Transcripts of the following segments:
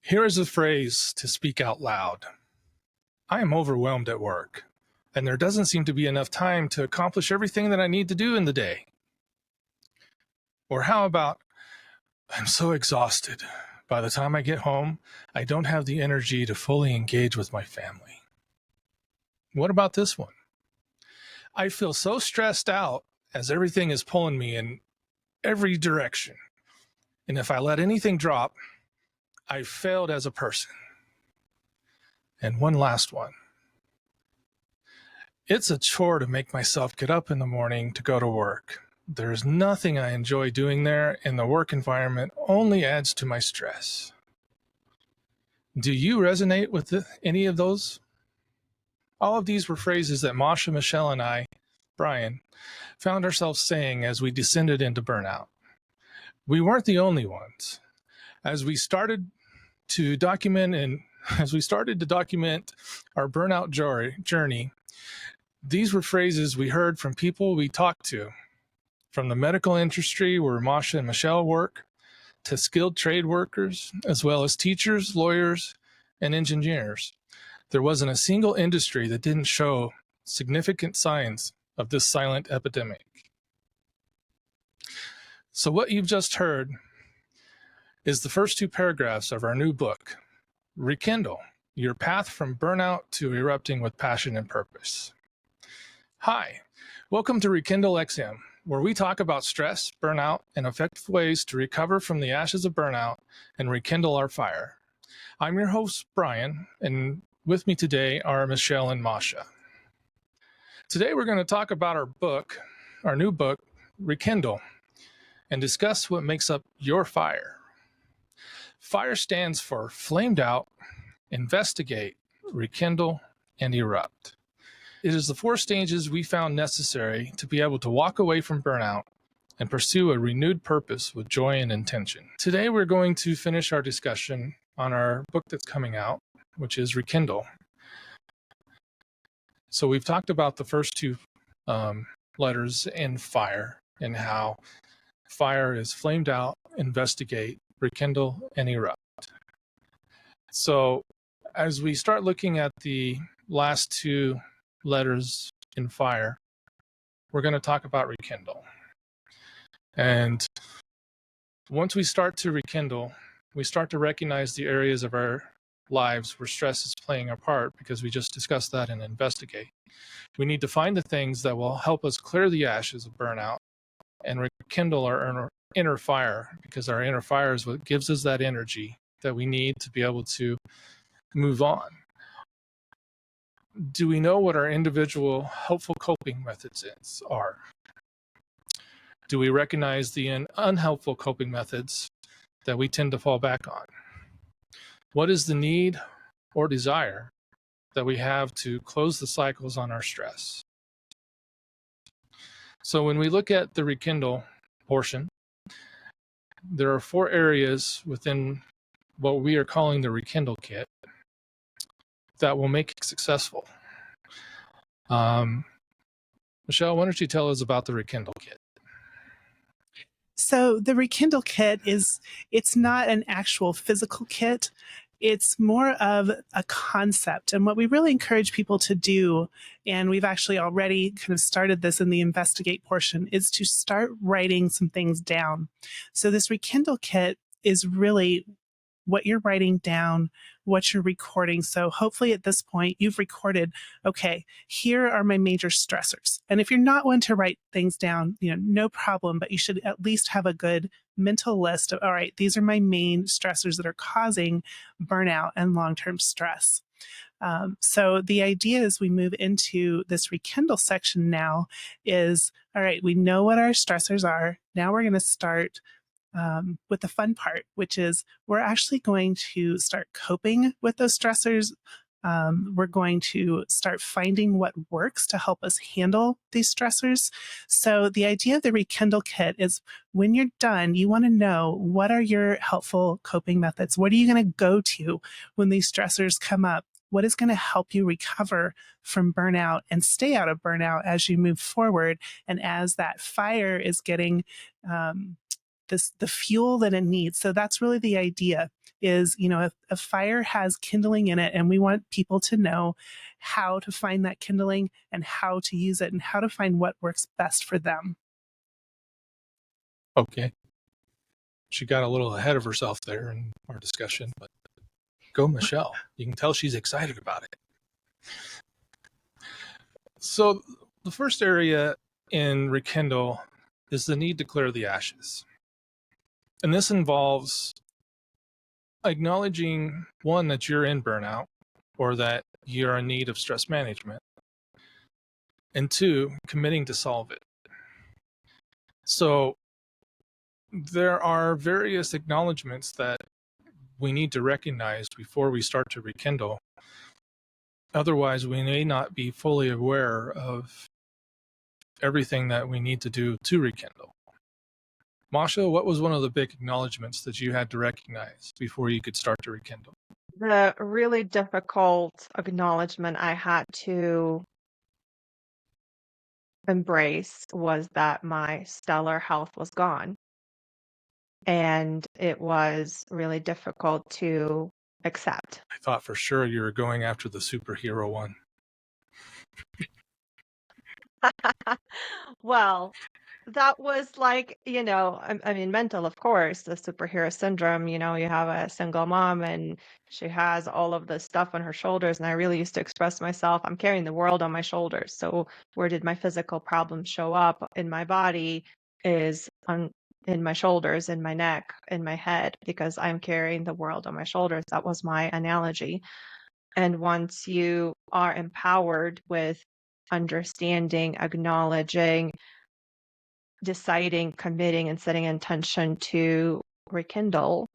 Here is a phrase to speak out loud. I am overwhelmed at work, and there doesn't seem to be enough time to accomplish everything that I need to do in the day. Or how about, I'm so exhausted. By the time I get home, I don't have the energy to fully engage with my family. What about this one? I feel so stressed out as everything is pulling me in every direction. And if I let anything drop, I've failed as a person. And one last one. It's a chore to make myself get up in the morning to go to work. There's nothing I enjoy doing there, and the work environment only adds to my stress. Do you resonate with any of those? All of these were phrases that Masha, Michelle, and I, Brian, found ourselves saying as we descended into burnout. We weren't the only ones. As we started to document our burnout journey, these were phrases we heard from people we talked to, from the medical industry where Masha and Michelle work, to skilled trade workers, as well as teachers, lawyers, and engineers. There wasn't a single industry that didn't show significant signs of this silent epidemic. So what you've just heard is the first two paragraphs of our new book, Rekindle, Your Path from Burnout to Erupting with Passion and Purpose. Hi, welcome to Rekindle XM, where we talk about stress, burnout, and effective ways to recover from the ashes of burnout and rekindle our fire. I'm your host, Brian, and with me today are Michelle and Masha. Today we're going to talk about our new book, Rekindle, and discuss what makes up your fire. FIRE stands for Flamed Out, Investigate, Rekindle, and Erupt. It is the 4 stages we found necessary to be able to walk away from burnout and pursue a renewed purpose with joy and intention. Today we're going to finish our discussion on our book that's coming out, which is Rekindle. So we've talked about the first 2 letters in FIRE and how FIRE is flamed out, investigate, rekindle, and erupt. So as we start looking at the last 2 letters in FIRE, we're going to talk about rekindle. And once we start to rekindle, we start to recognize the areas of our lives where stress is playing a part, because we just discussed that in investigate. We need to find the things that will help us clear the ashes of burnout and rekindle our inner fire, because our inner fire is what gives us that energy that we need to be able to move on. Do we know what our individual helpful coping methods are? Do we recognize the unhelpful coping methods that we tend to fall back on? What is the need or desire that we have to close the cycles on our stress? So when we look at the rekindle portion, there are 4 areas within what we are calling the Rekindle kit that will make it successful. Michelle, why don't you tell us about the Rekindle kit? So the Rekindle kit it's not an actual physical kit. It's more of a concept. And what we really encourage people to do, and we've actually already kind of started this in the investigate portion, is to start writing some things down. So this Rekindle kit is really what you're writing down, what you're recording. So hopefully at this point you've recorded, okay, here are my major stressors. And if you're not one to write things down, no problem, but you should at least have a good mental list of, all right, these are my main stressors that are causing burnout and long-term stress. So the idea as we move into this Rekindle section now is, all right, we know what our stressors are. Now we're going to start with the fun part, which is we're actually going to start coping with those stressors. We're going to start finding what works to help us handle these stressors. So the idea of the Rekindle kit is when you're done, you want to know what are your helpful coping methods? What are you going to go to when these stressors come up? What is going to help you recover from burnout and stay out of burnout as you move forward and as that fire is getting the fuel that it needs. So that's really the idea. is, if a fire has kindling in it, and we want people to know how to find that kindling and how to use it and how to find what works best for them. Okay. She got a little ahead of herself there in our discussion, but go, Michelle. You can tell she's excited about it. So the first area in Rekindle is the need to clear the ashes. And this involves acknowledging, one, that you're in burnout or that you're in need of stress management, and two, committing to solve it. So there are various acknowledgments that we need to recognize before we start to rekindle. Otherwise, we may not be fully aware of everything that we need to do to rekindle. Masha, what was one of the big acknowledgments that you had to recognize before you could start to rekindle? The really difficult acknowledgement I had to embrace was that my stellar health was gone. And it was really difficult to accept. I thought for sure you were going after the superhero one. Well, that was like, I mean, mental, of course, the superhero syndrome. You have a single mom and she has all of this stuff on her shoulders. And I really used to express myself, I'm carrying the world on my shoulders. So where did my physical problems show up in my body is in my shoulders, in my neck, in my head, because I'm carrying the world on my shoulders. That was my analogy. And once you are empowered with understanding, acknowledging, deciding, committing, and setting intention to rekindle,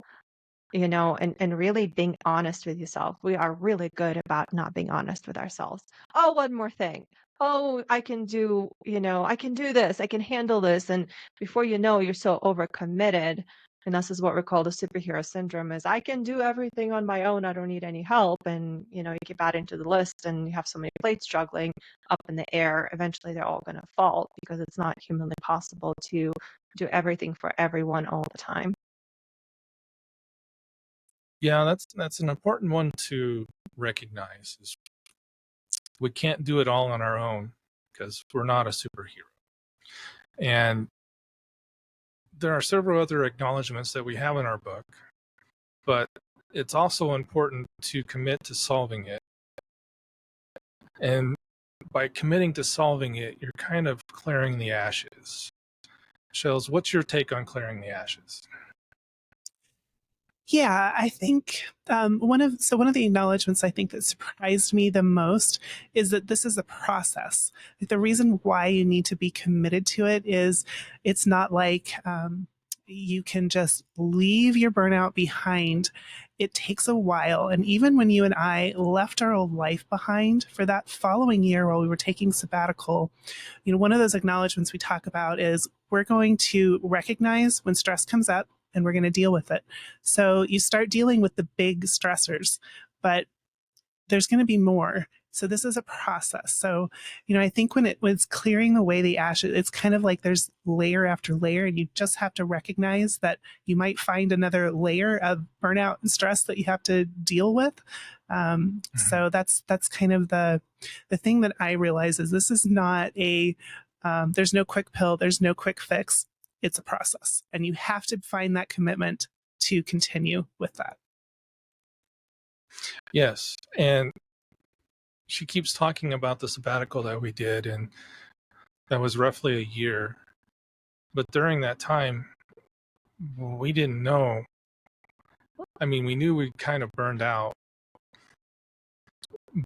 and really being honest with yourself. We are really good about not being honest with ourselves. Oh, one more thing. Oh, I can do this. I can handle this. And before you know, you're so overcommitted. And this is what we call the superhero syndrome is I can do everything on my own. I don't need any help. And, you keep adding to the list and you have so many plates juggling up in the air. Eventually they're all going to fall because it's not humanly possible to do everything for everyone all the time. Yeah, that's an important one to recognize. Is we can't do it all on our own because we're not a superhero. And there are several other acknowledgments that we have in our book, but it's also important to commit to solving it. And by committing to solving it, you're kind of clearing the ashes. Shells, what's your take on clearing the ashes? Yeah, I think one of the acknowledgments I think that surprised me the most is that this is a process. Like, the reason why you need to be committed to it is it's not like you can just leave your burnout behind. It takes a while. And even when you and I left our old life behind for that following year while we were taking sabbatical, one of those acknowledgments we talk about is we're going to recognize when stress comes up and we're going to deal with it. So you start dealing with the big stressors, but there's going to be more. So this is a process. So, I think when it's clearing away the ashes, it's kind of like there's layer after layer, and you just have to recognize that you might find another layer of burnout and stress that you have to deal with. So that's kind of the thing that I realize is this is not there's no quick pill, there's no quick fix. It's a process, and you have to find that commitment to continue with that. Yes, and she keeps talking about the sabbatical that we did, and that was roughly a year. But during that time, we didn't know. I mean, we knew we kind of burned out,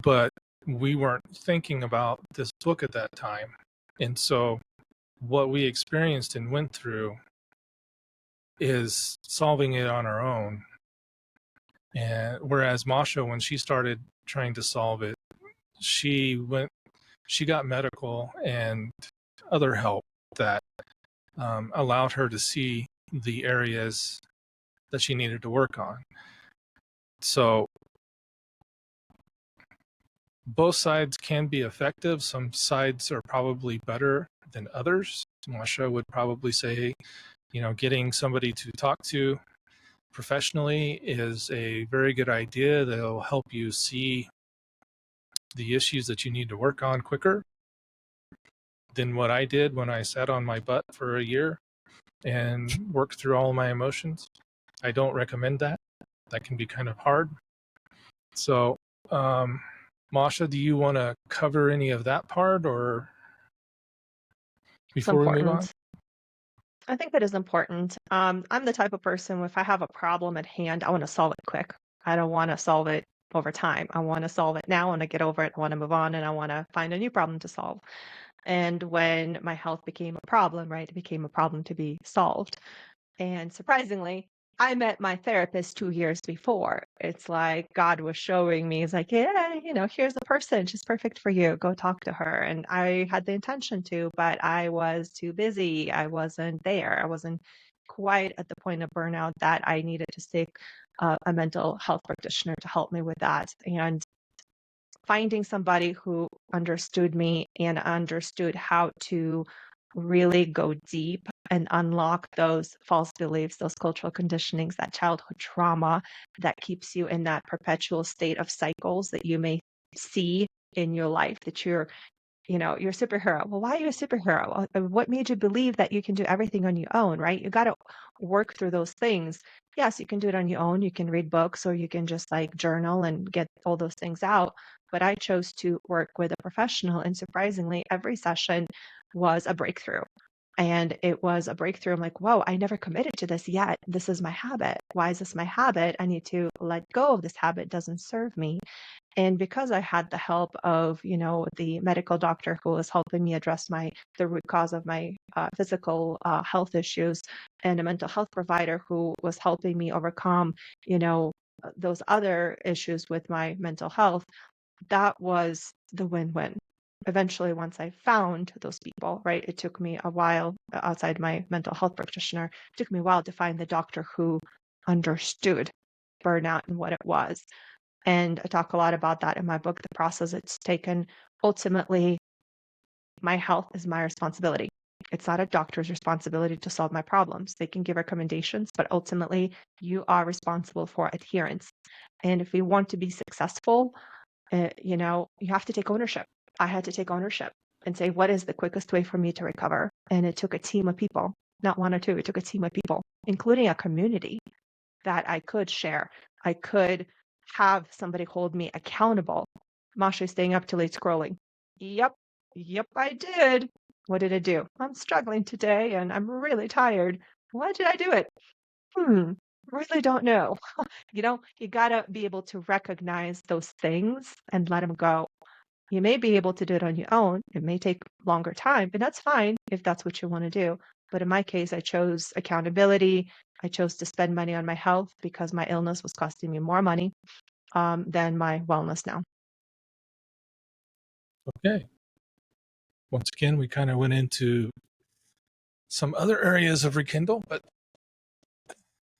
but we weren't thinking about this book at that time. And so what we experienced and went through is solving it on our own. And whereas Masha, when she started trying to solve it, she got medical and other help that allowed her to see the areas that she needed to work on. So both sides can be effective. Some sides are probably better than others. Masha would probably say, getting somebody to talk to professionally is a very good idea. They'll help you see the issues that you need to work on quicker than what I did when I sat on my butt for a year and worked through all of my emotions. I don't recommend that. That can be kind of hard. So, Masha, do you want to cover any of that part or It's before we move on? important. I think that is important. I'm the type of person, if I have a problem at hand, I want to solve it quick. I don't want to solve it over time. I want to solve it now. I want to get over it. I want to move on, and I want to find a new problem to solve. And when my health became a problem, right, it became a problem to be solved. And surprisingly, I met my therapist 2 years before. It's like God was showing me, he's like, yeah, here's a person. She's perfect for you. Go talk to her. And I had the intention to, but I was too busy. I wasn't there. I wasn't quite at the point of burnout that I needed to seek a mental health practitioner to help me with that. And finding somebody who understood me and understood how to really go deep and unlock those false beliefs, those cultural conditionings, that childhood trauma that keeps you in that perpetual state of cycles that you may see in your life, that you're a superhero. Well, why are you a superhero? What made you believe that you can do everything on your own, right? You got to work through those things. Yes, you can do it on your own. You can read books or you can just like journal and get all those things out. But I chose to work with a professional. And surprisingly, every session was a breakthrough. And it was a breakthrough. I'm like, whoa, I never committed to this yet. This is my habit. Why is this my habit? I need to let go of this habit. It doesn't serve me. And because I had the help of, the medical doctor who was helping me address the root cause of my physical health issues, and a mental health provider who was helping me overcome, those other issues with my mental health, that was the win-win. Eventually, once I found those people, right, it took me a while outside my mental health practitioner, it took me a while to find the doctor who understood burnout and what it was. And I talk a lot about that in my book, the process it's taken. Ultimately, my health is my responsibility. It's not a doctor's responsibility to solve my problems. They can give recommendations, but ultimately, you are responsible for adherence. And if we want to be successful, you have to take ownership. I had to take ownership and say, what is the quickest way for me to recover? And it took a team of people, not one or two. It took a team of people, including a community that I could share. I could have somebody hold me accountable. Masha, staying up too late scrolling. Yep, I did. What did I do? I'm struggling today and I'm really tired. Why did I do it? Really don't know. You gotta be able to recognize those things and let them go. You may be able to do it on your own. It may take longer time, but that's fine if that's what you want to do. But in my case, I chose accountability. I chose to spend money on my health because my illness was costing me more money than my wellness now. Okay. Once again, we kind of went into some other areas of Rekindle, but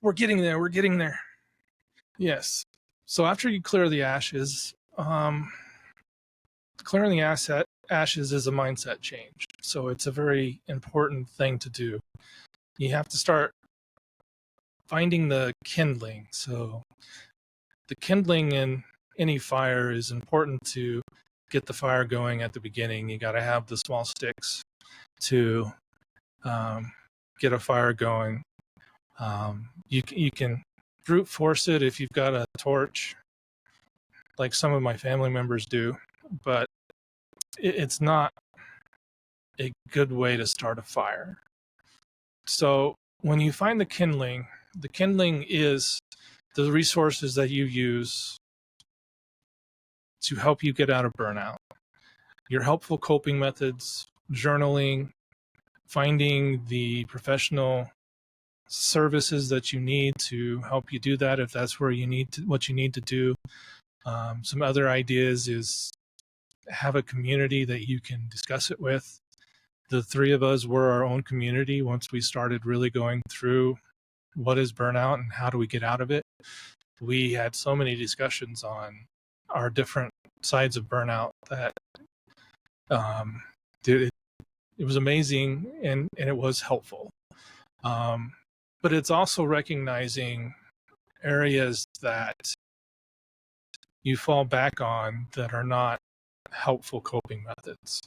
we're getting there. We're getting there. Yes. So after you clear the ashes, clearing the ashes is a mindset change. So it's a very important thing to do. You have to start finding the kindling. So the kindling in any fire is important to get the fire going at the beginning. You got to have the small sticks to get a fire going. You can brute force it if you've got a torch, like some of my family members do, but it's not a good way to start a fire. So when you find the kindling is the resources that you use to help you get out of burnout. Your helpful coping methods, journaling, finding the professional services that you need to help you do that if that's where what you need to do. Some other ideas is have a community that you can discuss it with. The three of us were our own community once we started really going through what is burnout and how do we get out of it. We had so many discussions on our different sides of burnout that it was amazing and it was helpful. But it's also recognizing areas that you fall back on that are not helpful coping methods.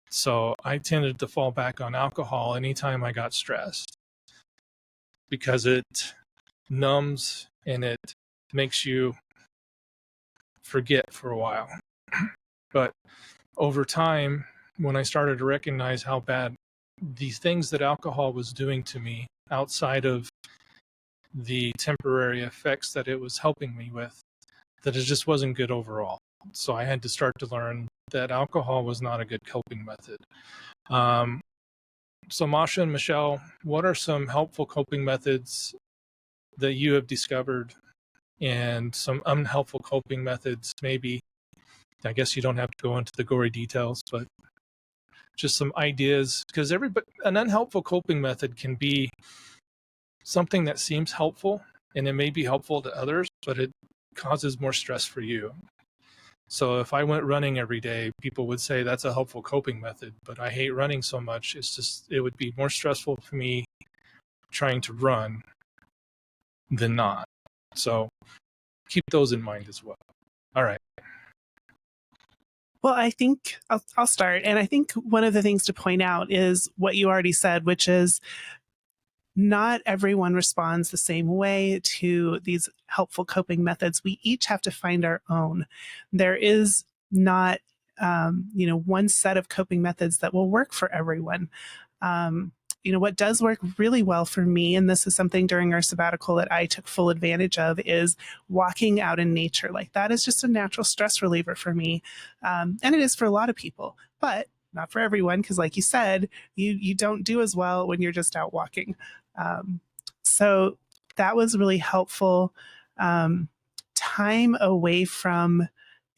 So I tended to fall back on alcohol anytime I got stressed because it numbs and it makes you forget for a while. But over time, when I started to recognize how bad these things that alcohol was doing to me outside of the temporary effects that it was helping me with, that it just wasn't good overall. So I had to start to learn that alcohol was not a good coping method. So Masha and Michelle, what are some helpful coping methods that you have discovered, and some unhelpful coping methods maybe? I guess you don't have to go into the gory details, but just some ideas, because an unhelpful coping method can be something that seems helpful and it may be helpful to others, but it causes more stress for you. So if I went running every day, people would say that's a helpful coping method, but I hate running so much. It would be more stressful for me trying to run than not. So keep those in mind as well. All right. Well, I think I'll start. And I think one of the things to point out is what you already said, which is not everyone responds the same way to these helpful coping methods. We each have to find our own. There is not, one set of coping methods that will work for everyone. What does work really well for me, and this is something during our sabbatical that I took full advantage of, is walking out in nature. Like, that is just a natural stress reliever for me. And it is for a lot of people, but not for everyone, because like you said, you don't do as well when you're just out walking. So that was really helpful. Time away from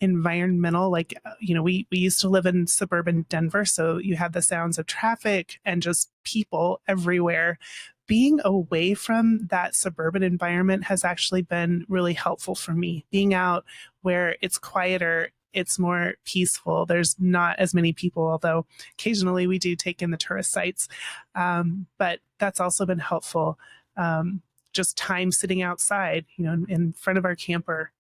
environmental, we used to live in suburban Denver, so you have the sounds of traffic and just people everywhere. Being away from that suburban environment has actually been really helpful for me. Being out where it's quieter, it's more peaceful. There's not as many people, although occasionally we do take in the tourist sites. But that's also been helpful. Just time sitting outside, in front of our camper,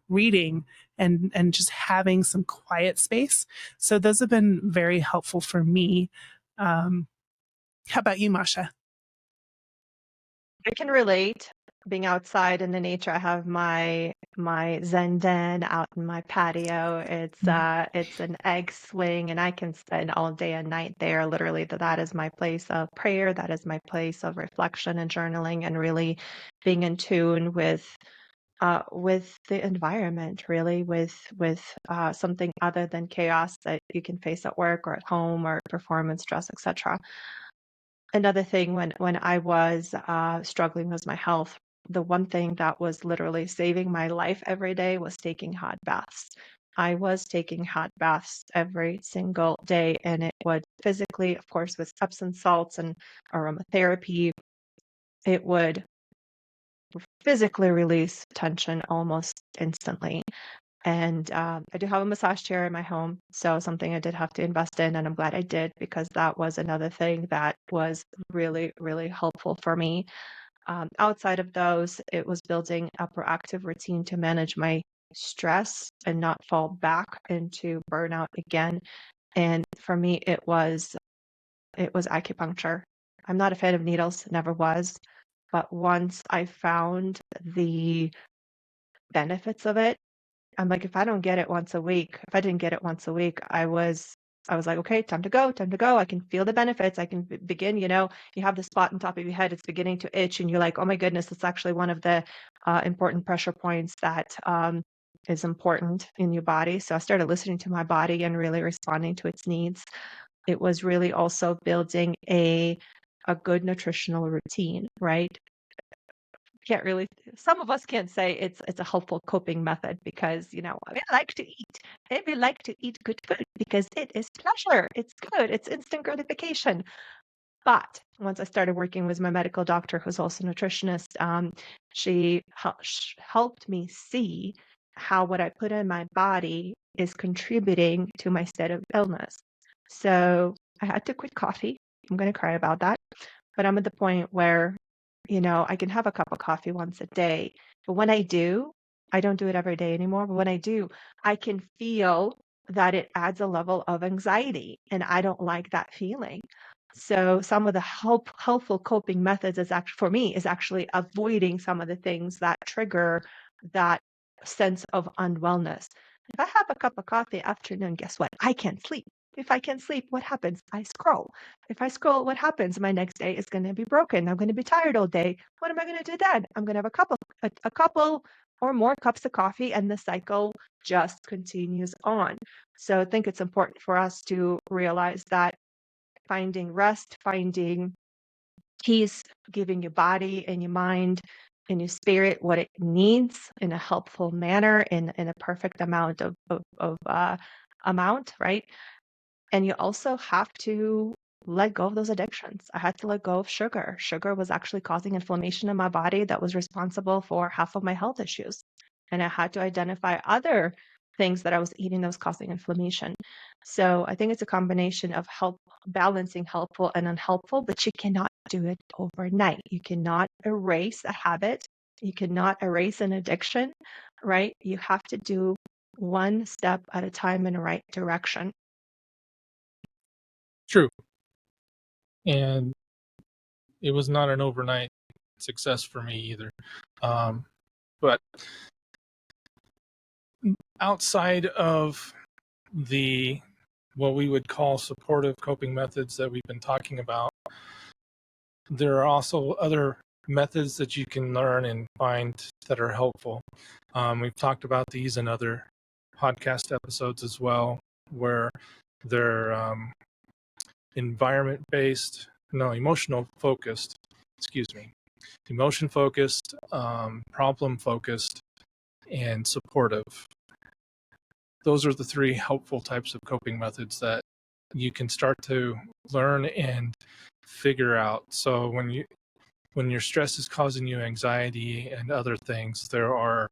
reading and just having some quiet space. So those have been very helpful for me. How about you, Masha? I can relate. Being outside in the nature, I have my Zen den out in my patio. It's an egg swing, and I can spend all day and night there. Literally, that is my place of prayer. That is my place of reflection and journaling, and really being in tune with the environment, really with something other than chaos that you can face at work or at home or performance stress, etc. Another thing, when I was struggling with my health, the one thing that was literally saving my life every day was taking hot baths. I was taking hot baths every single day, and it would physically, of course, with Epsom salts and aromatherapy, it would physically release tension almost instantly. And I do have a massage chair in my home, so something I did have to invest in, and I'm glad I did, because that was another thing that was really, really helpful for me. Outside of those, it was building a proactive routine to manage my stress and not fall back into burnout again. And for me, it was acupuncture. I'm not a fan of needles, never was. But once I found the benefits of it, I'm like, if I didn't get it once a week, I was like, okay, time to go, time to go. I can feel the benefits. I can begin, you have the spot on top of your head, it's beginning to itch, and you're like, oh my goodness, it's actually one of the important pressure points that is important in your body. So I started listening to my body and really responding to its needs. It was really also building a good nutritional routine, right? Can't really, some of us can't say it's a helpful coping method, because we like to eat, and we like to eat good food because it is pleasure, it's good, it's instant gratification. But once I started working with my medical doctor, who's also a nutritionist, she helped me see how what I put in my body is contributing to my state of illness. So I had to quit coffee. I'm going to cry about that, but I'm at the point where I can have a cup of coffee once a day. But when I do, I don't do it every day anymore. But when I do, I can feel that it adds a level of anxiety, and I don't like that feeling. So some of the helpful coping methods is actually for me is actually avoiding some of the things that trigger that sense of unwellness. If I have a cup of coffee afternoon, guess what? I can't sleep. If I can't sleep, what happens? I scroll. If I scroll, what happens? My next day is going to be broken. I'm going to be tired all day. What am I going to do then? I'm going to have a couple or more cups of coffee, and the cycle just continues on. So I think it's important for us to realize that finding rest, finding peace, giving your body and your mind and your spirit what it needs in a helpful manner, in a perfect amount amount, right? And you also have to let go of those addictions. I had to let go of sugar. Sugar was actually causing inflammation in my body that was responsible for half of my health issues. And I had to identify other things that I was eating that was causing inflammation. So I think it's a combination of balancing helpful and unhelpful, but you cannot do it overnight. You cannot erase a habit. You cannot erase an addiction, right? You have to do one step at a time in the right direction. True. And it was not an overnight success for me either. But outside of the what we would call supportive coping methods that we've been talking about, there are also other methods that you can learn and find that are helpful. We've talked about these in other podcast episodes as well, where they're emotional focused, emotion focused, problem focused, and supportive. Those are the three helpful types of coping methods that you can start to learn and figure out. So when your stress is causing you anxiety and other things, there are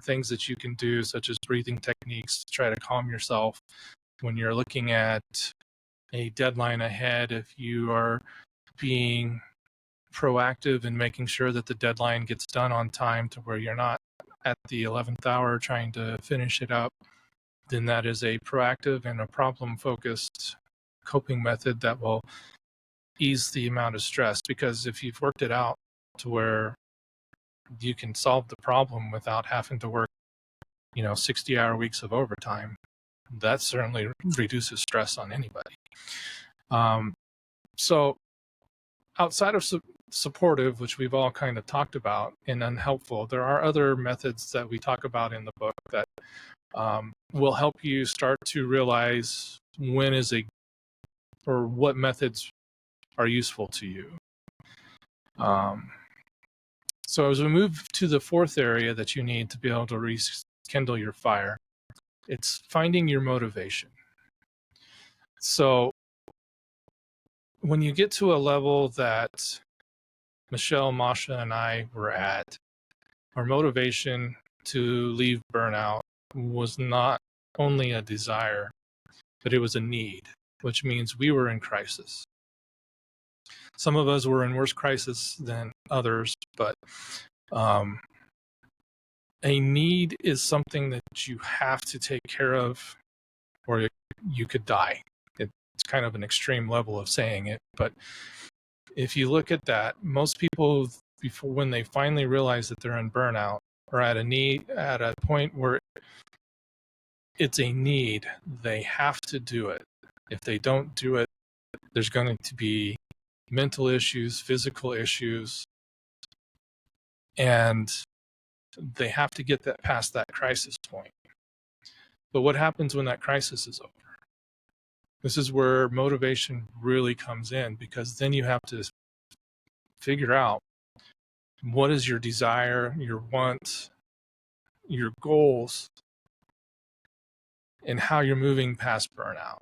things that you can do, such as breathing techniques to try to calm yourself. When you're looking at a deadline ahead, if you are being proactive in making sure that the deadline gets done on time to where you're not at the 11th hour trying to finish it up, then that is a proactive and a problem-focused coping method that will ease the amount of stress. Because if you've worked it out to where you can solve the problem without having to work 60-hour weeks of overtime, that certainly reduces stress on anybody. So outside of supportive, which we've all kind of talked about, and unhelpful, there are other methods that we talk about in the book that will help you start to realize what methods are useful to you. So as we move to the fourth area that you need to be able to rekindle your fire, it's finding your motivation. So when you get to a level that Michelle, Masha, and I were at, our motivation to leave burnout was not only a desire, but it was a need, which means we were in crisis. Some of us were in worse crisis than others, but a need is something that you have to take care of, or you could die. It's kind of an extreme level of saying it, but if you look at that, most people, when they finally realize that they're in burnout, or at a point where it's a need, they have to do it. If they don't do it, there's going to be mental issues, physical issues, and they have to get past that crisis point. But what happens when that crisis is over? This is where motivation really comes in, because then you have to figure out what is your desire, your want, your goals, and how you're moving past burnout.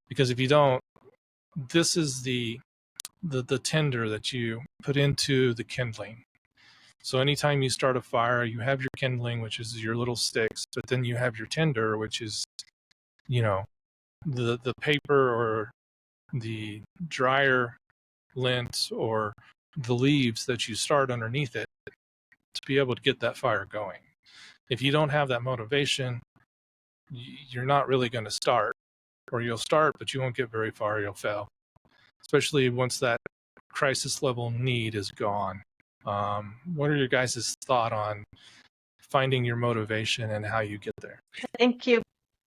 Because if you don't, this is the tinder that you put into the kindling. So anytime you start a fire, you have your kindling, which is your little sticks, but then you have your tinder, which is, the paper or the dryer lint or the leaves that you start underneath it to be able to get that fire going. If you don't have that motivation, you're not really going to start, or you'll start, but you won't get very far. You'll fail, especially once that crisis level need is gone. What are your guys' thought on finding your motivation and how you get there? Thank you.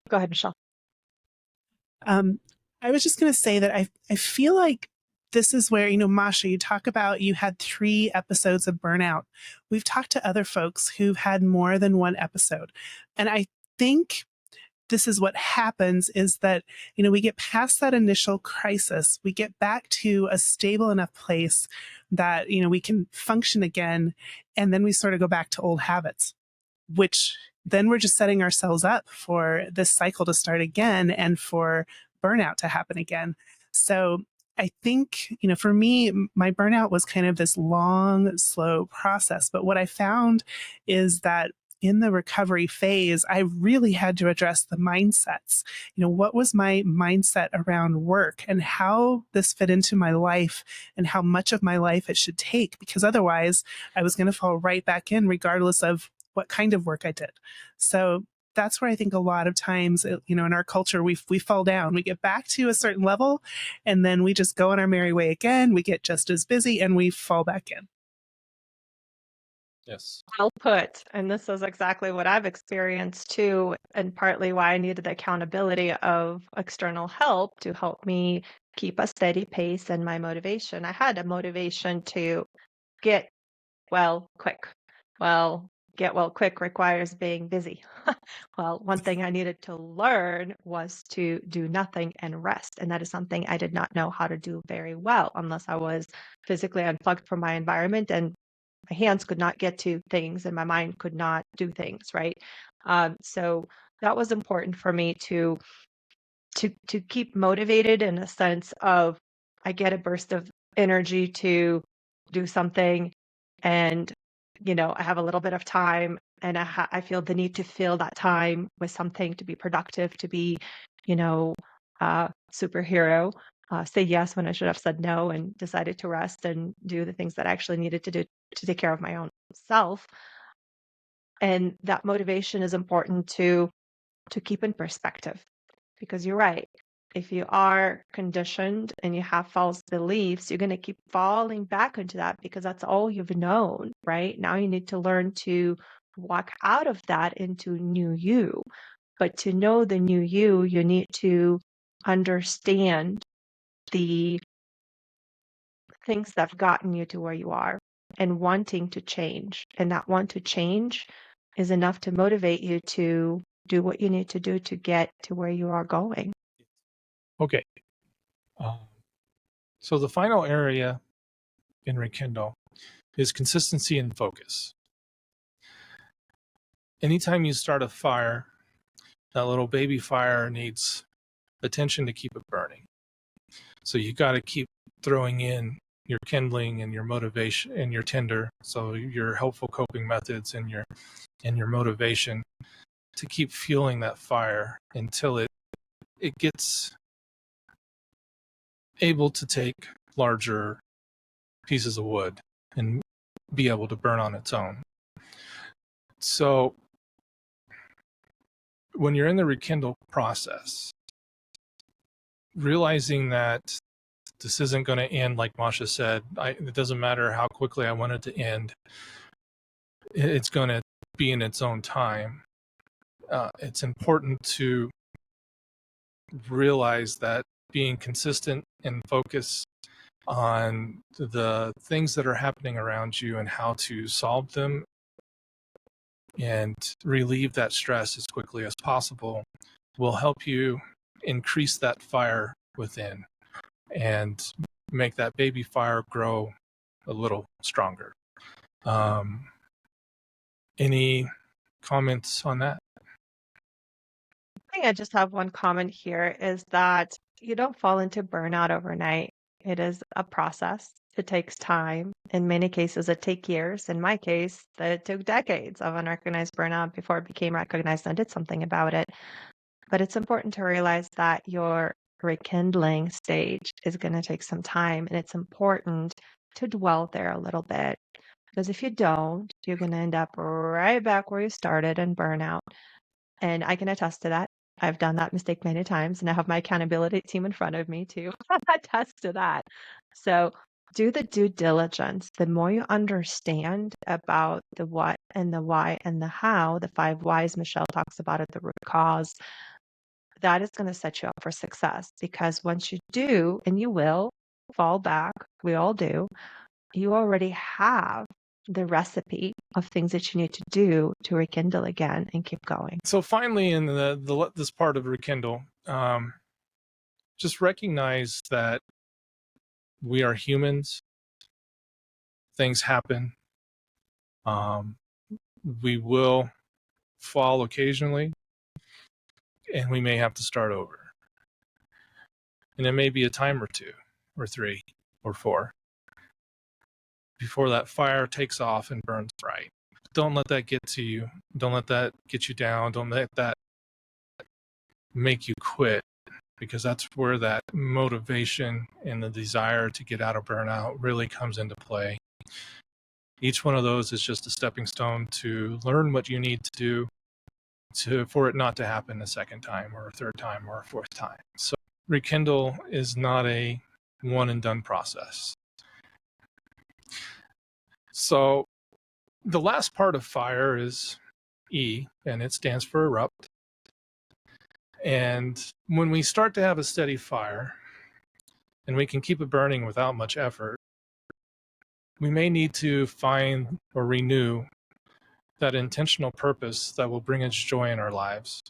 Go ahead, Michelle. I was just going to say that I feel like this is where, Masha, you talk about you had 3 episodes of burnout. We've talked to other folks who've had more than 1 episode. And I think this is what happens is that, we get past that initial crisis. We get back to a stable enough place that, we can function again. And then we sort of go back to old habits, which then we're just setting ourselves up for this cycle to start again and for burnout to happen again. So I think, for me, my burnout was kind of this long, slow process. But what I found is that in the recovery phase, I really had to address the mindsets. What was my mindset around work and how this fit into my life and how much of my life it should take? Because otherwise, I was going to fall right back in regardless of what kind of work I did. So that's where I think a lot of times, in our culture, we fall down. We get back to a certain level, and then we just go on our merry way again. We get just as busy, and we fall back in. Yes. Well put. And this is exactly what I've experienced too, and partly why I needed the accountability of external help to help me keep a steady pace and my motivation. I had a motivation to get well quick. Well, get well quick requires being busy. Well, one thing I needed to learn was to do nothing and rest. And that is something I did not know how to do very well unless I was physically unplugged from my environment and my hands could not get to things and my mind could not do things, right? So that was important for me to keep motivated in a sense of I get a burst of energy to do something and I have a little bit of time and I feel the need to fill that time with something to be productive, to be, superhero, say yes when I should have said no and decided to rest and do the things that I actually needed to do to take care of my own self. And that motivation is important to keep in perspective because you're right. If you are conditioned and you have false beliefs, you're going to keep falling back into that because that's all you've known, right? Now you need to learn to walk out of that into new you. But to know the new you, you need to understand the things that have gotten you to where you are and wanting to change. And that want to change is enough to motivate you to do what you need to do to get to where you are going. Okay. So the final area in Rekindle is consistency and focus. Anytime you start a fire, that little baby fire needs attention to keep it burning. So you got to keep throwing in your kindling and your motivation and your tinder, so your helpful coping methods and your motivation to keep fueling that fire until it gets able to take larger pieces of wood and be able to burn on its own. So when you're in the rekindle process, realizing that this isn't going to end like Masha said, it doesn't matter how quickly I want it to end, it's going to be in its own time. It's important to realize that being consistent and focused on the things that are happening around you and how to solve them and relieve that stress as quickly as possible will help you increase that fire within and make that baby fire grow a little stronger. Any comments on that? I think I just have one comment here is that you don't fall into burnout overnight. It is a process. It takes time. In many cases, it takes years. In my case, it took decades of unrecognized burnout before it became recognized and I did something about it. But it's important to realize that your rekindling stage is going to take some time, and it's important to dwell there a little bit. Because if you don't, you're going to end up right back where you started in burnout. And I can attest to that. I've done that mistake many times, and I have my accountability team in front of me to attest to that. So do the due diligence. The more you understand about the what and the why and the how, the 5 whys Michelle talks about at the root cause, that is going to set you up for success. Because once you do, and you will fall back, we all do, you already have the recipe of things that you need to do to rekindle again and keep going. So finally, in this part of rekindle, just recognize that we are humans. Things happen. We will fall occasionally, and we may have to start over. And it may be a time or 2 or 3 or 4 before that fire takes off and burns bright. Don't let that get to you. Don't let that get you down. Don't let that make you quit, because that's where that motivation and the desire to get out of burnout really comes into play. Each one of those is just a stepping stone to learn what you need to do for it not to happen a second time or a third time or a fourth time. So rekindle is not a one and done process. So the last part of fire is E, and it stands for erupt. And when we start to have a steady fire, and we can keep it burning without much effort, we may need to find or renew that intentional purpose that will bring us joy in our lives,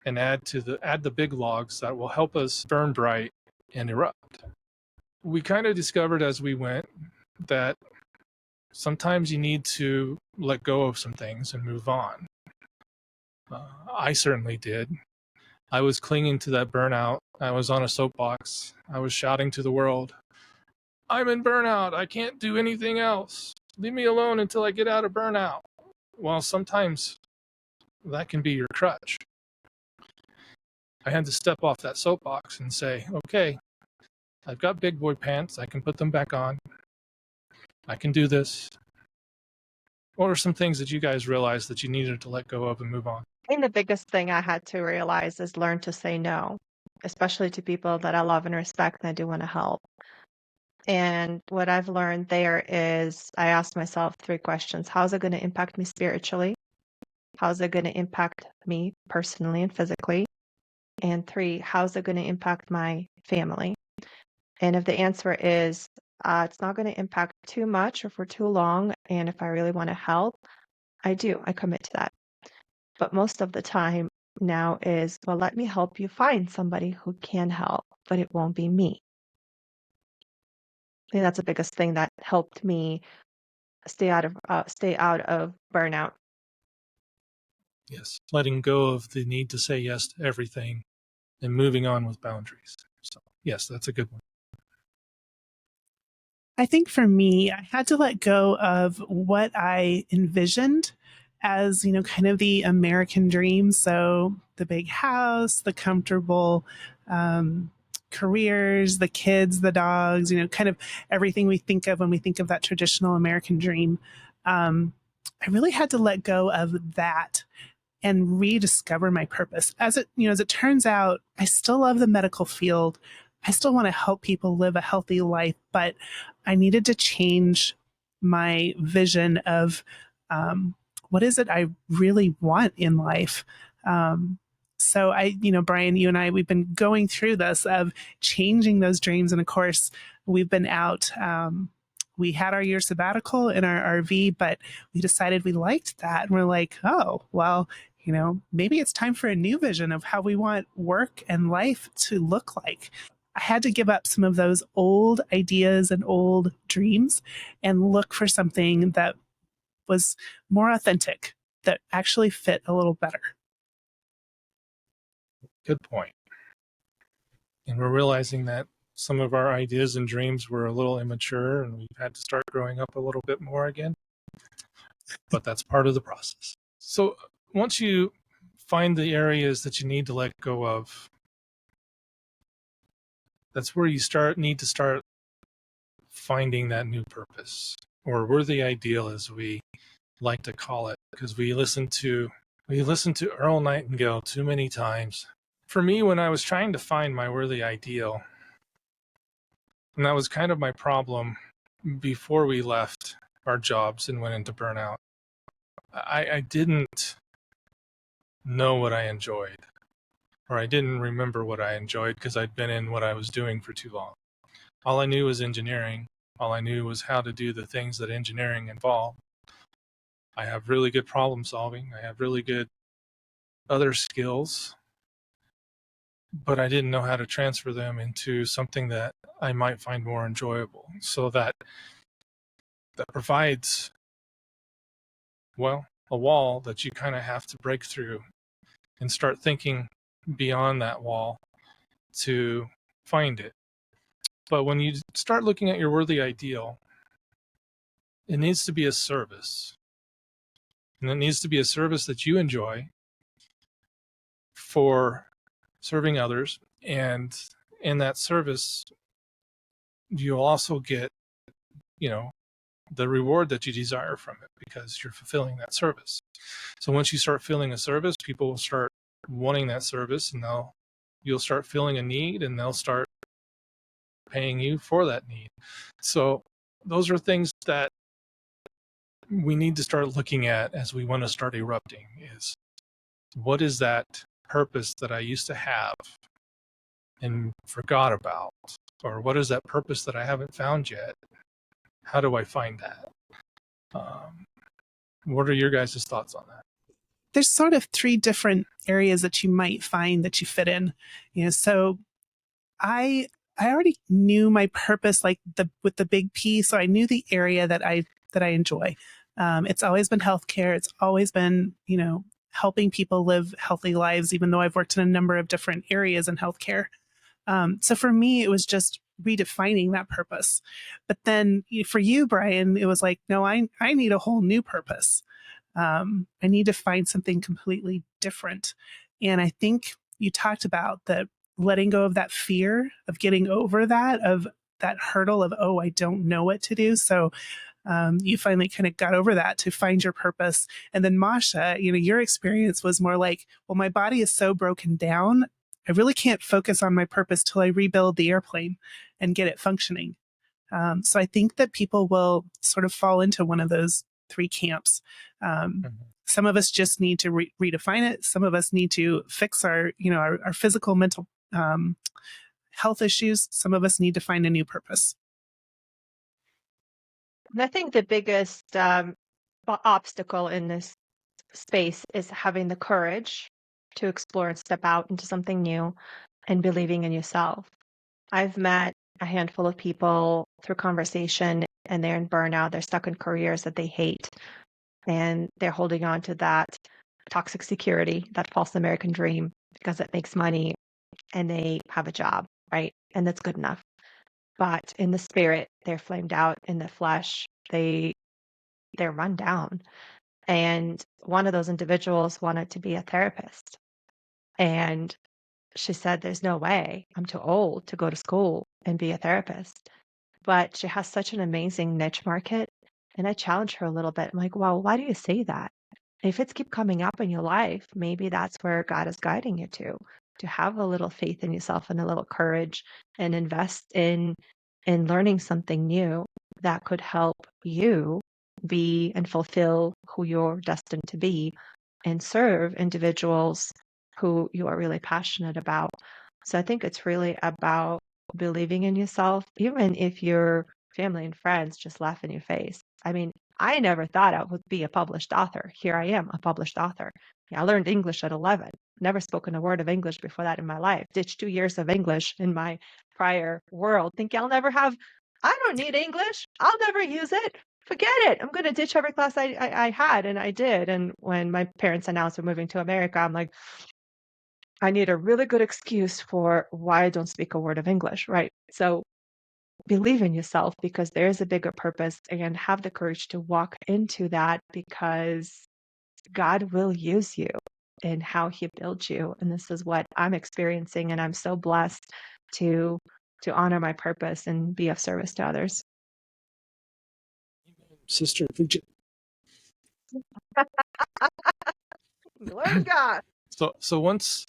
and add the big logs that will help us burn bright and erupt. We kind of discovered as we went that sometimes you need to let go of some things and move on. I certainly did. I was clinging to that burnout. I was on a soapbox. I was shouting to the world, I'm in burnout. I can't do anything else. Leave me alone until I get out of burnout. Well, sometimes that can be your crutch. I had to step off that soapbox and say, okay, I've got big boy pants. I can put them back on. I can do this. What are some things that you guys realized that you needed to let go of and move on? I think the biggest thing I had to realize is learn to say no, especially to people that I love and respect and I do want to help. And what I've learned there is I asked myself 3 questions. How's it going to impact me spiritually? How's it going to impact me personally and physically? And 3, how's it going to impact my family? And if the answer is it's not going to impact too much or for too long, and if I really want to help, I commit to that. But most of the time now is, well, let me help you find somebody who can help, but it won't be me. I think that's the biggest thing that helped me stay out of burnout. Yes, letting go of the need to say yes to everything and moving on with boundaries. So, yes, that's a good one. I think for me, I had to let go of what I envisioned as, kind of the American dream. So the big house, the comfortable careers, the kids, the dogs, kind of everything we think of when we think of that traditional American dream. I really had to let go of that and rediscover my purpose. As it turns out, I still love the medical field. I still want to help people live a healthy life, but I needed to change my vision of what is it I really want in life. So Brian, you and I, we've been going through this of changing those dreams. And of course, we've been out. We had our year sabbatical in our RV, but we decided we liked that. And we're like, oh, well, maybe it's time for a new vision of how we want work and life to look like. I had to give up some of those old ideas and old dreams and look for something that was more authentic, that actually fit a little better. Good point. And we're realizing that some of our ideas and dreams were a little immature, and we've had to start growing up a little bit more again. But that's part of the process. So once you find the areas that you need to let go of, that's where you need to start finding that new purpose, or worthy ideal, as we like to call it, because we listened to Earl Nightingale too many times. For me, when I was trying to find my worthy ideal, and that was kind of my problem before we left our jobs and went into burnout, I didn't know what I enjoyed, or I didn't remember what I enjoyed because I'd been in what I was doing for too long. All I knew was engineering. All I knew was how to do the things that engineering involved. I have really good problem solving. I have really good other skills, but I didn't know how to transfer them into something that I might find more enjoyable. So that provides, well, a wall that you kind of have to break through and start thinking beyond that wall to find it. But when you start looking at your worthy ideal, it needs to be a service. And it needs to be a service that you enjoy for serving others. And in that service, you'll also get, the reward that you desire from it because you're fulfilling that service. So once you start filling a service, people will start wanting that service, and you'll start feeling a need, and they'll start paying you for that need. So those are things that we need to start looking at as we want to start erupting, is what is that purpose that I used to have and forgot about? Or what is that purpose that I haven't found yet? How do I find that? What are your guys' thoughts on that? There's sort of three different areas that you might find that you fit in. So I already knew my purpose, like with the big P. So I knew the area that I enjoy. It's always been healthcare. It's always been, helping people live healthy lives, even though I've worked in a number of different areas in healthcare. So for me, it was just redefining that purpose. But then for you, Brian, it was like, no, I need a whole new purpose. I need to find something completely different. And I think you talked about that, letting go of that fear of getting over that, of that hurdle of, oh, I don't know what to do. So you finally kind of got over that to find your purpose. And then Masha, your experience was more like, well, my body is so broken down, I really can't focus on my purpose till I rebuild the airplane and get it functioning. So I think that people will sort of fall into one of those three camps. Some of us just need to redefine it. Some of us need to fix our physical, mental health issues. Some of us need to find a new purpose. And I think the biggest obstacle in this space is having the courage to explore and step out into something new and believing in yourself. I've met a handful of people through conversation, and they're in burnout. They're stuck in careers that they hate, and they're holding on to that toxic security, that false American dream, because it makes money and they have a job, right? And that's good enough. But in the spirit, they're flamed out. In the flesh, they're run down. And one of those individuals wanted to be a therapist. And she said, there's no way. I'm too old to go to school and be a therapist. But she has such an amazing niche market. And I challenged her a little bit. I'm like, well, why do you say that? If it's keep coming up in your life, maybe that's where God is guiding you to have a little faith in yourself and a little courage and invest in learning something new that could help you be and fulfill who you're destined to be and serve individuals who you are really passionate about. So I think it's really about believing in yourself, even if your family and friends just laugh in your face. I mean, I never thought I would be a published author. Here I am, a published author. I learned English at 11. Never spoken a word of English before that in my life. Ditched 2 years of English in my prior world. Think I'll never have, I don't need English. I'll never use it. Forget it. I'm going to ditch every class I had. And I did. And when my parents announced we're moving to America, I'm like, I need a really good excuse for why I don't speak a word of English, right? So believe in yourself because there is a bigger purpose and have the courage to walk into that because God will use you in how he built you. And this is what I'm experiencing. And I'm so blessed to honor my purpose and be of service to others. Sister Fidget. Glory to God. So once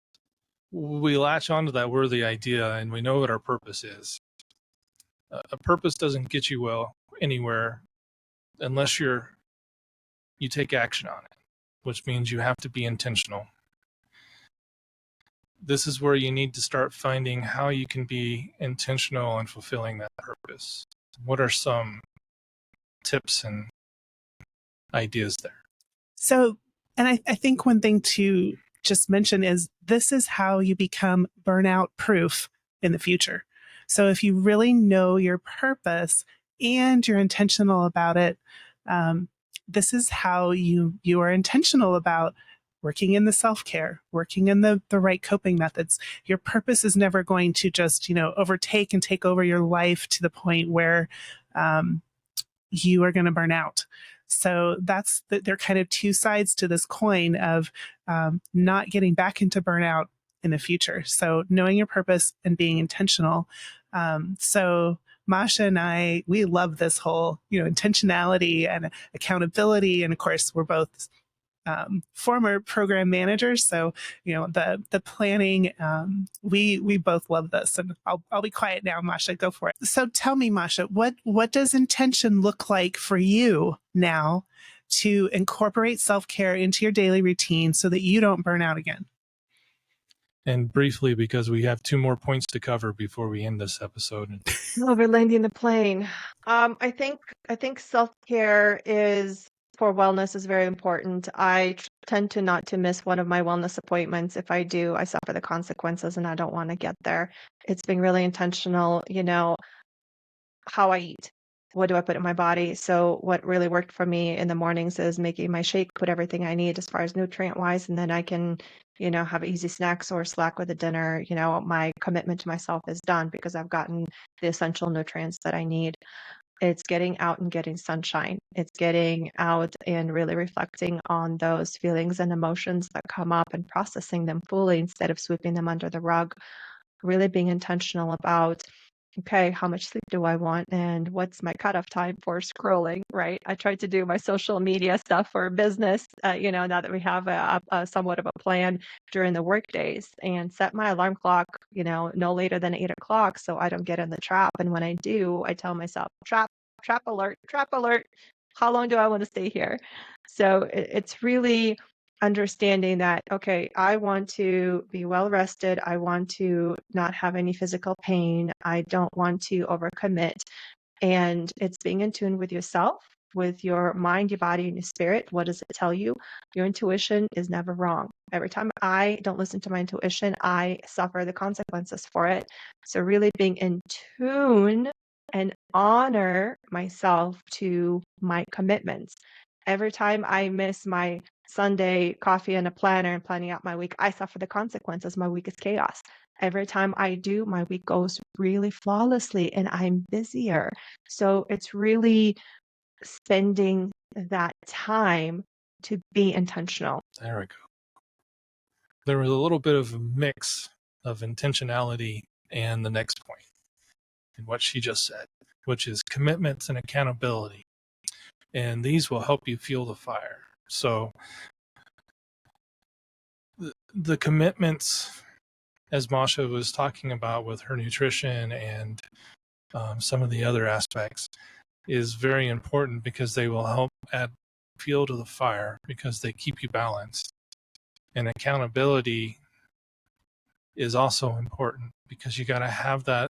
we latch onto that worthy idea and we know what our purpose is, a purpose doesn't get you anywhere unless you take action on it, which means you have to be intentional. This is where you need to start finding how you can be intentional in fulfilling that purpose. What are some tips and ideas there? So, and I think one thing to just mention is this is how you become burnout proof in the future. So if you really know your purpose and you're intentional about it, this is how you are intentional about working in the self-care, working in the right coping methods. Your purpose is never going to just, overtake and take over your life to the point where you are going to burn out. So there are kind of two sides to this coin of not getting back into burnout in the future. So knowing your purpose and being intentional. So Masha and I, we love this whole, intentionality and accountability. And of course, we're both former program managers. So, the planning, we both love this. And I'll be quiet now, Masha, go for it. So tell me, Masha, what does intention look like for you now to incorporate self-care into your daily routine so that you don't burn out again? And briefly, because we have 2 more points to cover before we end this episode. Over landing the plane. I think self-care for wellness is very important. I tend to not to miss one of my wellness appointments. If I do, I suffer the consequences and I don't want to get there. It's being really intentional, how I eat. What do I put in my body? So what really worked for me in the mornings is making my shake, put everything I need as far as nutrient wise, and then I can, have easy snacks or slack with a dinner. My commitment to myself is done because I've gotten the essential nutrients that I need. It's getting out and getting sunshine. It's getting out and really reflecting on those feelings and emotions that come up and processing them fully instead of sweeping them under the rug. Really being intentional about, okay, how much sleep do I want and what's my cutoff time for scrolling, right? I tried to do my social media stuff for business, now that we have a somewhat of a plan during the work days, and set my alarm clock, no later than 8 o'clock so I don't get in the trap. And when I do, I tell myself, trap alert, trap alert. How long do I want to stay here? So it's really understanding that, okay, I want to be well rested. I want to not have any physical pain. I don't want to overcommit. And it's being in tune with yourself, with your mind, your body, and your spirit. What does it tell you? Your intuition is never wrong. Every time I don't listen to my intuition, I suffer the consequences for it. So really being in tune and honor myself to my commitments. Every time I miss my Sunday coffee and a planner and planning out my week, I suffer the consequences. My week is chaos. Every time I do, my week goes really flawlessly and I'm busier. So it's really spending that time to be intentional. There we go. There was a little bit of a mix of intentionality and the next point in what she just said, which is commitments and accountability. And these will help you fuel the fire. So the commitments, as Masha was talking about with her nutrition and some of the other aspects, is very important because they will help add fuel to the fire because they keep you balanced. And accountability is also important because you got to have that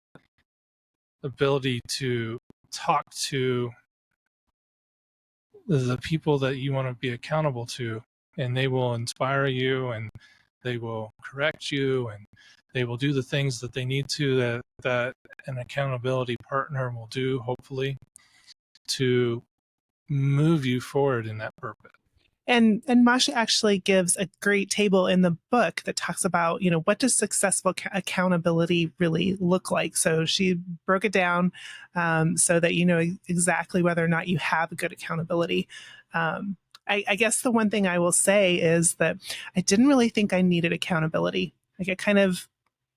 ability to talk to the people that you want to be accountable to, and they will inspire you and they will correct you and they will do the things that they need to that an accountability partner will do, hopefully, to move you forward in that purpose. And Masha actually gives a great table in the book that talks about, what does successful accountability really look like? So she broke it down so that you know exactly whether or not you have good accountability. I guess the one thing I will say is that I didn't really think I needed accountability. Like I kind of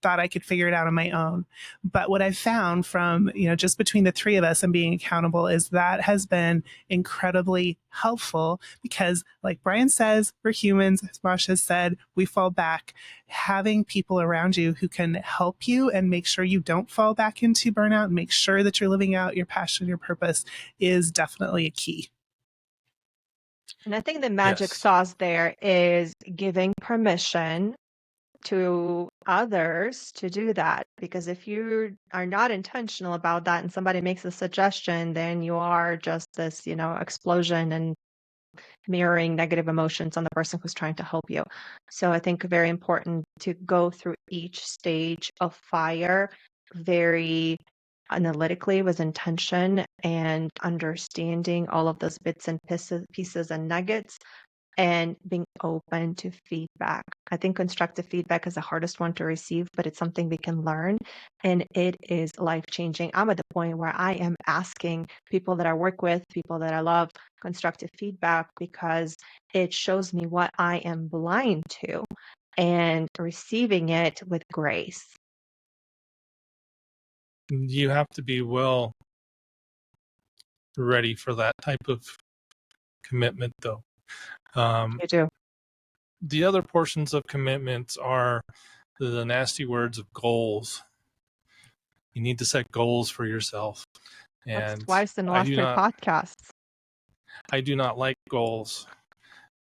thought I could figure it out on my own. But what I've found from, just between the three of us and being accountable is that has been incredibly helpful because, like Brian says, we're humans. As Masha said, we fall back. Having people around you who can help you and make sure you don't fall back into burnout and make sure that you're living out your passion, your purpose is definitely a key. And I think the magic Yes. sauce there is giving permission to others to do that. Because if you are not intentional about that and somebody makes a suggestion, then you are just this, explosion and mirroring negative emotions on the person who's trying to help you. So I think very important to go through each stage of fire very analytically with intention and understanding all of those bits and pieces and nuggets and being open to feedback. I think constructive feedback is the hardest one to receive, but it's something we can learn and it is life-changing. I'm at the point where I am asking people that I work with, people that I love, constructive feedback because it shows me what I am blind to and receiving it with grace. You have to be well ready for that type of commitment, though. You do. The other portions of commitments are the nasty words of goals. You need to set goals for yourself. That's And twice in the last 3 podcasts. I do not like goals.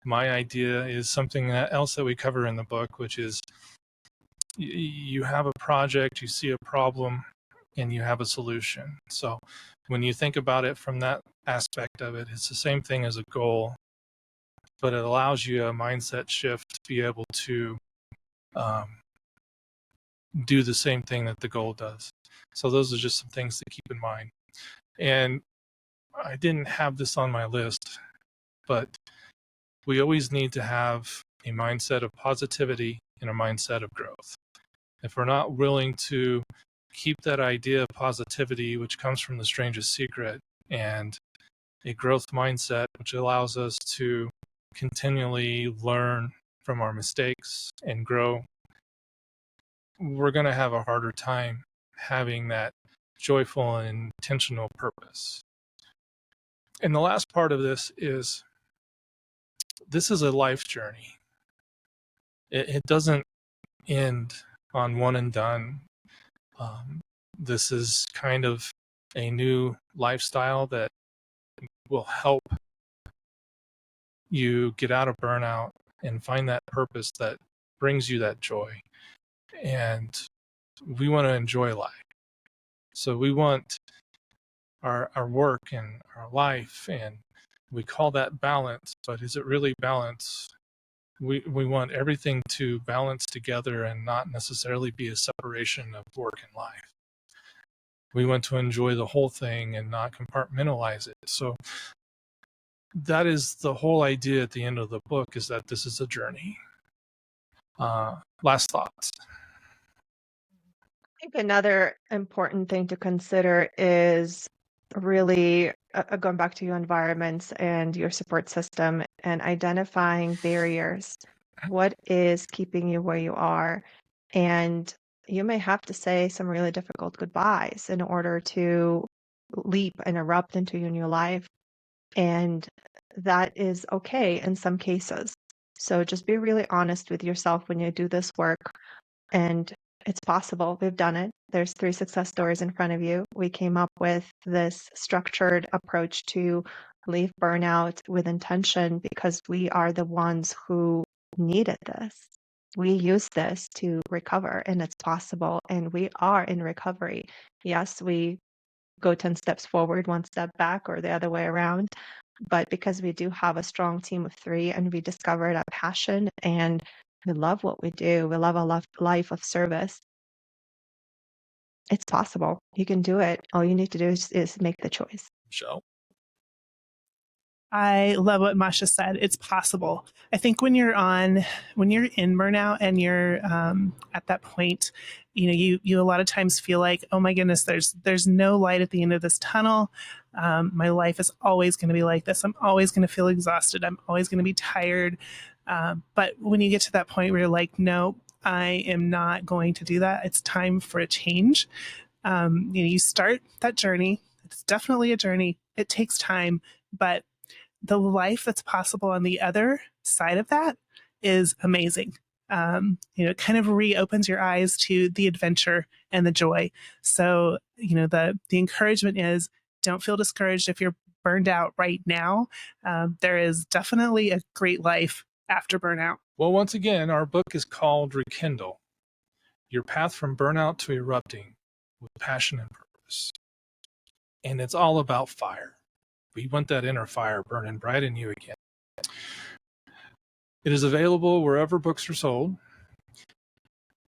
My idea is something else that we cover in the book, which is you have a project, you see a problem, and you have a solution. So when you think about it from that aspect of it, it's the same thing as a goal, but it allows you a mindset shift to be able to do the same thing that the goal does. So those are just some things to keep in mind. And I didn't have this on my list, but we always need to have a mindset of positivity and a mindset of growth. If we're not willing to keep that idea of positivity, which comes from the strangest secret, and a growth mindset, which allows us to continually learn from our mistakes and grow, we're going to have a harder time having that joyful and intentional purpose. And the last part of this is a life journey. It doesn't end on one and done. This is kind of a new lifestyle that will help you get out of burnout and find that purpose that brings you that joy. And we want to enjoy life. So we want our work and our life, and we call that balance, but is it really balance? We want everything to balance together and not necessarily be a separation of work and life. We want to enjoy the whole thing and not compartmentalize it. So that is the whole idea at the end of the book, is that this is a journey. Last thoughts. I think another important thing to consider is really going back to your environments and your support system and identifying barriers. What is keeping you where you are? And you may have to say some really difficult goodbyes in order to leap and erupt into your new life. And that is okay in some cases. So just be really honest with yourself when you do this work. And it's possible. We've done it. There's 3 success stories in front of you. We came up with this structured approach to leave burnout with intention because we are the ones who needed this. We use this to recover, and it's possible. And we are in recovery. Yes, we go 10 steps forward, 1 step back, or the other way around. But because we do have a strong team of 3 and we discovered our passion and we love what we do, we love a life of service, it's possible. You can do it. All you need to do is make the choice. Michelle? I love what Masha said. It's possible. I think when you're in burnout and you're at that point, you a lot of times feel like, oh my goodness, there's no light at the end of this tunnel. My life is always going to be like this. I'm always going to feel exhausted. I'm always going to be tired. But when you get to that point where you're like, no, I am not going to do that. It's time for a change. You start that journey. It's definitely a journey. It takes time, but the life that's possible on the other side of that is amazing. It kind of reopens your eyes to the adventure and the joy. So, the encouragement is, don't feel discouraged if you're burned out right now. There is definitely a great life after burnout. Well, once again, our book is called Rekindle, Your Path from Burnout to Erupting with Passion and Purpose. And it's all about fire. We want that inner fire burning bright in you again. It is available wherever books are sold.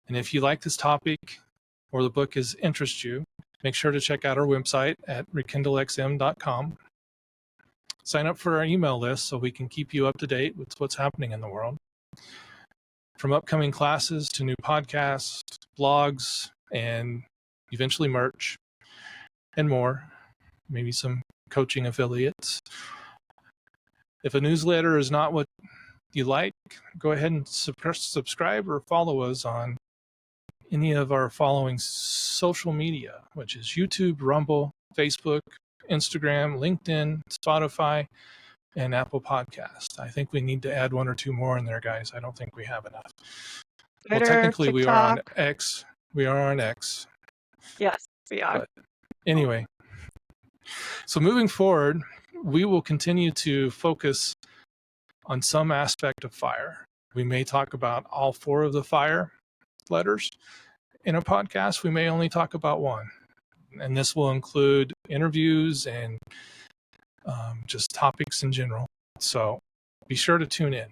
And if you like this topic or the book interests you, make sure to check out our website at rekindlexm.com. Sign up for our email list so we can keep you up to date with what's happening in the world. From upcoming classes to new podcasts, blogs, and eventually merch and more, maybe some coaching affiliates. If a newsletter is not what you like, go ahead and subscribe or follow us on any of our following social media, which is YouTube, Rumble, Facebook, Instagram, LinkedIn, Spotify, and Apple Podcast. I think we need to add one or two more in there, guys. I don't think we have enough. Twitter, well, technically, TikTok. we are on X. We are on X. Yes, we are. But anyway, so moving forward, we will continue to focus on some aspect of fire. We may talk about all 4 of the fire letters. In a podcast, we may only talk about one. And this will include interviews and just topics in general. So be sure to tune in.